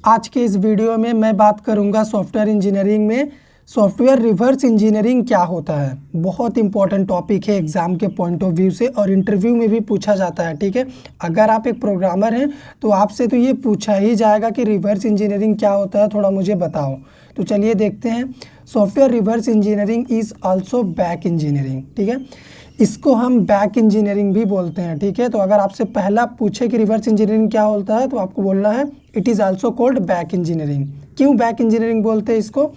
आज के इस वीडियो में मैं बात करूंगा सॉफ्टवेयर इंजीनियरिंग में सॉफ्टवेयर रिवर्स इंजीनियरिंग क्या होता है। बहुत इंपॉर्टेंट टॉपिक है एग्जाम के पॉइंट ऑफ व्यू से और इंटरव्यू में भी पूछा जाता है। ठीक है, अगर आप एक प्रोग्रामर हैं तो आपसे तो ये पूछा ही जाएगा कि रिवर्स इंजीनियरिंग क्या होता है, थोड़ा मुझे बताओ। तो चलिए देखते हैं। Software reverse engineering is also back engineering. ठीक है, इसको हम बैक इंजीनियरिंग भी बोलते हैं। ठीक है, तो अगर आपसे पहला पूछे कि रिवर्स इंजीनियरिंग क्या होता है तो आपको बोलना है it is also called back engineering. क्यों बैक इंजीनियरिंग बोलते हैं इसको?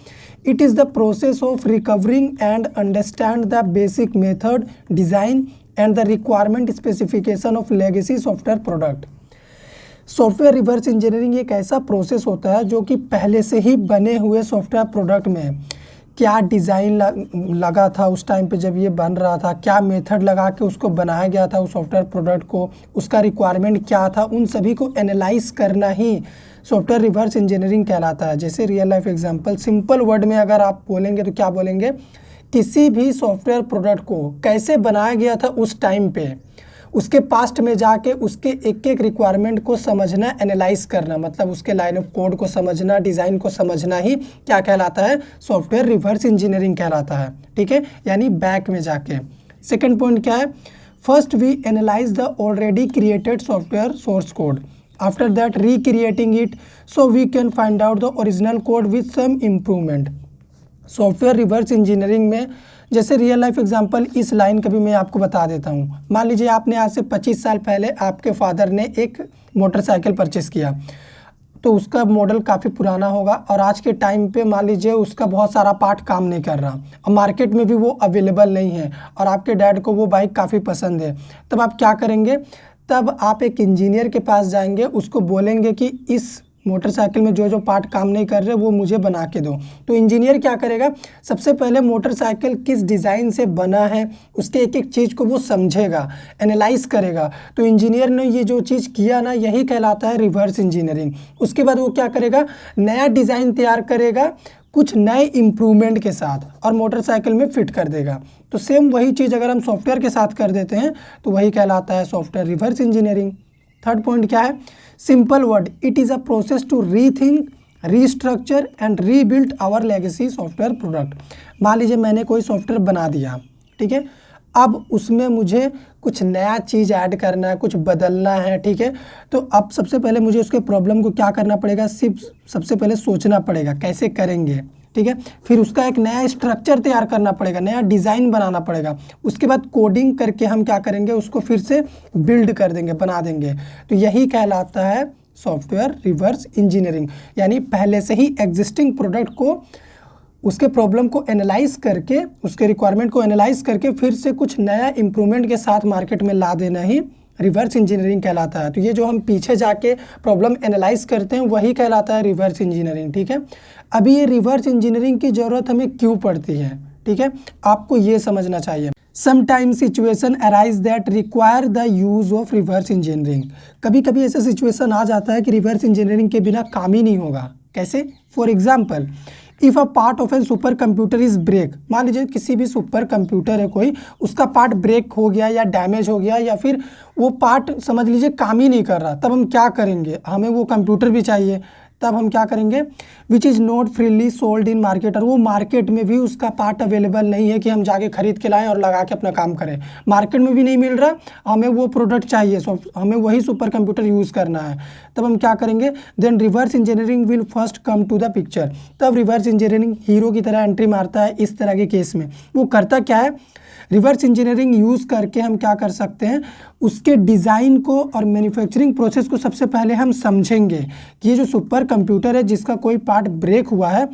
It is the process of recovering and understand the basic method, design and the requirement specification of legacy software product. Software reverse engineering एक ऐसा process होता है जो कि पहले से ही बने हुए सॉफ्टवेयर प्रोडक्ट में क्या डिज़ाइन लगा था उस टाइम पे जब ये बन रहा था, क्या मेथड लगा के उसको बनाया गया था उस सॉफ्टवेयर प्रोडक्ट को, उसका रिक्वायरमेंट क्या था, उन सभी को एनालाइज करना ही सॉफ्टवेयर रिवर्स इंजीनियरिंग कहलाता है। जैसे real life example, simple word में अगर आप बोलेंगे तो क्या बोलेंगे? किसी भी सॉफ्टवेयर प्रोडक्ट को कैसे बनाया गया था उस टाइम पे, उसके पास्ट में जाके उसके एक एक रिक्वायरमेंट को समझना, एनालाइज करना, मतलब उसके लाइन ऑफ कोड को समझना, डिज़ाइन को समझना ही क्या कहलाता है? सॉफ्टवेयर रिवर्स इंजीनियरिंग कहलाता है। ठीक है, यानी बैक में जाके। सेकंड पॉइंट क्या है? First we analyse the already created software source code, after that recreating it so we can find out the original code with some improvement. Software reverse engineering में जैसे रियल लाइफ एग्जांपल इस line का भी मैं आपको बता देता हूँ। मान लीजिए आपने आज से 25 साल पहले आपके फादर ने एक मोटरसाइकिल परचेस किया, तो उसका मॉडल काफ़ी पुराना होगा और आज के टाइम पे मान लीजिए उसका बहुत सारा पार्ट काम नहीं कर रहा और मार्केट में भी वो अवेलेबल नहीं है और आपके डैड को वो बाइक काफ़ी पसंद है। तब आप क्या करेंगे? तब आप एक इंजीनियर के पास जाएंगे, उसको बोलेंगे कि इस मोटरसाइकिल में जो जो पार्ट काम नहीं कर रहे वो मुझे बना के दो। तो इंजीनियर क्या करेगा? सबसे पहले मोटरसाइकिल किस डिज़ाइन से बना है उसके एक एक चीज़ को वो समझेगा, एनालाइज करेगा। तो इंजीनियर ने ये जो चीज़ किया ना, यही कहलाता है रिवर्स इंजीनियरिंग। उसके बाद वो क्या करेगा? नया डिज़ाइन तैयार करेगा कुछ नए इम्प्रूवमेंट के साथ और मोटरसाइकिल में फिट कर देगा। तो सेम वही चीज़ अगर हम सॉफ्टवेयर के साथ कर देते हैं तो वही कहलाता है software reverse engineering. Third point क्या है? Simple word, it is a process to rethink, restructure and rebuild our legacy software product. मान लीजिए मैंने कोई सॉफ्टवेयर बना दिया, ठीक है, अब उसमें मुझे कुछ नया चीज़ ऐड करना है, कुछ बदलना है। ठीक है, तो अब सबसे पहले मुझे उसके प्रॉब्लम को क्या करना पड़ेगा? सिर्फ सबसे पहले सोचना पड़ेगा कैसे करेंगे। ठीक है, फिर उसका एक नया स्ट्रक्चर तैयार करना पड़ेगा, नया डिज़ाइन बनाना पड़ेगा। उसके बाद कोडिंग करके हम क्या करेंगे? उसको फिर से बिल्ड कर देंगे, बना देंगे। तो यही कहलाता है सॉफ्टवेयर रिवर्स इंजीनियरिंग। यानी पहले से ही एग्जिस्टिंग प्रोडक्ट को, उसके प्रॉब्लम को एनालाइज करके, उसके रिक्वायरमेंट को एनालाइज करके फिर से कुछ नया इम्प्रूवमेंट के साथ मार्केट में ला देना ही रिवर्स इंजीनियरिंग कहलाता है। तो ये जो हम पीछे जाके प्रॉब्लम एनालाइज करते हैं वही कहलाता है रिवर्स इंजीनियरिंग। ठीक है, अभी ये रिवर्स इंजीनियरिंग की ज़रूरत हमें क्यों पड़ती है? ठीक है, आपको ये समझना चाहिए। Sometimes situation arise that require the use of reverse engineering. कभी कभी ऐसा सिचुएशन आ जाता है कि रिवर्स इंजीनियरिंग के बिना काम ही नहीं होगा। कैसे? For example, if a part of an super computer is break. मान लीजिए किसी भी सुपर कंप्यूटर है कोई, उसका पार्ट ब्रेक हो गया या डैमेज हो गया या फिर वो पार्ट समझ लीजिए काम ही नहीं कर रहा, तब हम क्या करेंगे? हमें वो कंप्यूटर भी चाहिए, तब हम क्या करेंगे? Which is not freely sold in market, और वो मार्केट में भी उसका पार्ट अवेलेबल नहीं है कि हम जाके खरीद के लाएं और लगा के अपना काम करें। मार्केट में भी नहीं मिल रहा, हमें वो प्रोडक्ट चाहिए, हमें वही सुपर कंप्यूटर यूज़ करना है। तब हम क्या करेंगे? Then reverse engineering will first come to the picture. तब रिवर्स इंजीनियरिंग हीरो की तरह एंट्री मारता है इस तरह के केस में। वो करता क्या है? रिवर्स इंजीनियरिंग यूज़ करके हम क्या कर सकते हैं? उसके डिज़ाइन को और मैन्युफैक्चरिंग प्रोसेस को सबसे पहले हम समझेंगे कि ये जो सुपर कंप्यूटर है जिसका कोई पार्ट ब्रेक हुआ है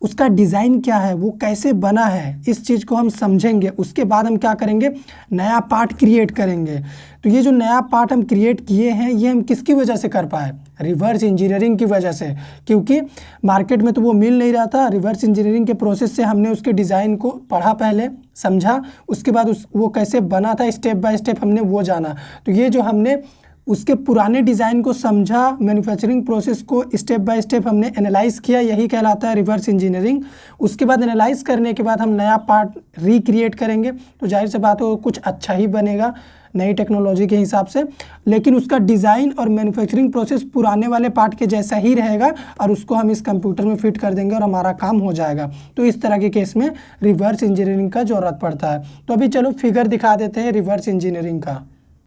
उसका डिज़ाइन क्या है, वो कैसे बना है, इस चीज़ को हम समझेंगे। उसके बाद हम क्या करेंगे? नया पार्ट क्रिएट करेंगे। तो ये जो नया पार्ट हम क्रिएट किए हैं ये हम किसकी वजह से कर पाए? रिवर्स इंजीनियरिंग की वजह से, क्योंकि मार्केट में तो वो मिल नहीं रहा था। रिवर्स इंजीनियरिंग के प्रोसेस से हमने उसके डिज़ाइन को पढ़ा, पहले समझा, उसके बाद वो कैसे बना था स्टेप बाय स्टेप हमने वो जाना। तो ये जो हमने उसके पुराने डिज़ाइन को समझा, मैन्युफैक्चरिंग प्रोसेस को स्टेप बाय स्टेप हमने एनालाइज किया, यही कहलाता है रिवर्स इंजीनियरिंग। उसके बाद एनालाइज करने के बाद हम नया पार्ट रिक्रिएट करेंगे तो जाहिर सी बात हो कुछ अच्छा ही बनेगा। नई टेक्नोलॉजी के हिसाब से, लेकिन उसका डिज़ाइन और मैन्युफैक्चरिंग प्रोसेस पुराने वाले पार्ट के जैसा ही रहेगा और उसको हम इस कंप्यूटर में फिट कर देंगे और हमारा काम हो जाएगा। तो इस तरह के केस में रिवर्स इंजीनियरिंग का ज़रूरत पड़ता है। तो अभी चलो फिगर दिखा देते हैं रिवर्स इंजीनियरिंग का।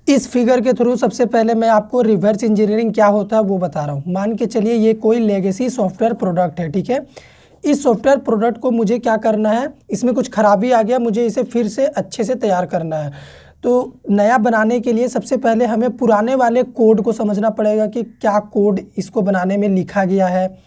इस फिगर के थ्रू सबसे पहले मैं आपको रिवर्स इंजीनियरिंग क्या होता है वो बता रहा हूँ। मान के चलिए ये कोई लेगेसी सॉफ्टवेयर प्रोडक्ट है, ठीक है। इस सॉफ्टवेयर प्रोडक्ट को मुझे क्या करना है, इसमें कुछ खराबी आ गया, मुझे इसे फिर से अच्छे से तैयार करना है। तो नया बनाने के लिए सबसे पहले हमें पुराने वाले कोड को समझना पड़ेगा कि क्या कोड इसको बनाने में लिखा गया है,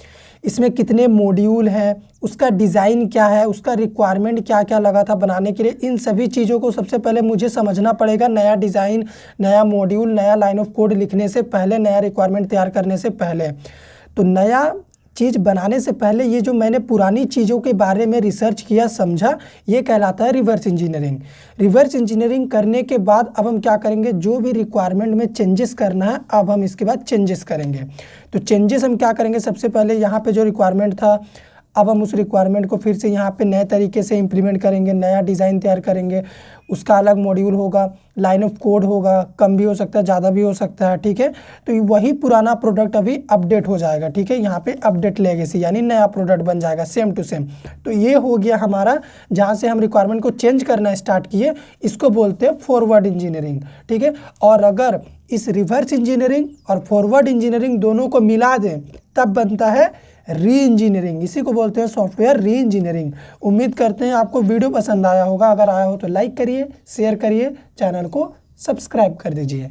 इसमें कितने मॉड्यूल हैं, उसका डिज़ाइन क्या है, उसका रिक्वायरमेंट क्या क्या लगा था बनाने के लिए। इन सभी चीज़ों को सबसे पहले मुझे समझना पड़ेगा नया डिज़ाइन, नया मॉड्यूल, नया लाइन ऑफ कोड लिखने से पहले, नया रिक्वायरमेंट तैयार करने से पहले। तो नया चीज़ बनाने से पहले ये जो मैंने पुरानी चीज़ों के बारे में रिसर्च किया, समझा, ये कहलाता है रिवर्स इंजीनियरिंग। रिवर्स इंजीनियरिंग करने के बाद अब हम क्या करेंगे, जो भी रिक्वायरमेंट में चेंजेस करना है अब हम इसके बाद चेंजेस करेंगे। तो चेंजेस हम क्या करेंगे, सबसे पहले यहाँ पे जो रिक्वायरमेंट था अब हम उस रिक्वायरमेंट को फिर से यहाँ पे नए तरीके से इम्प्लीमेंट करेंगे, नया डिज़ाइन तैयार करेंगे, उसका अलग मॉड्यूल होगा, लाइन ऑफ कोड होगा, कम भी हो सकता है, ज़्यादा भी हो सकता है, ठीक है। तो वही पुराना प्रोडक्ट अभी अपडेट हो जाएगा, ठीक है। यहाँ पे अपडेट लेगेसी यानी नया प्रोडक्ट बन जाएगा सेम टू सेम। तो ये हो गया हमारा, जहाँ से हम रिक्वायरमेंट को चेंज करना स्टार्ट किए, इसको बोलते हैं फॉरवर्ड इंजीनियरिंग, ठीक है। और अगर इस रिवर्स इंजीनियरिंग और फॉरवर्ड इंजीनियरिंग दोनों को मिला दें तब बनता है री इंजीनियरिंग। इसी को बोलते हैं सॉफ्टवेयर री इंजीनियरिंग। उम्मीद करते हैं आपको वीडियो पसंद आया होगा। अगर आया हो तो लाइक करिए, शेयर करिए, चैनल को सब्सक्राइब कर दीजिए।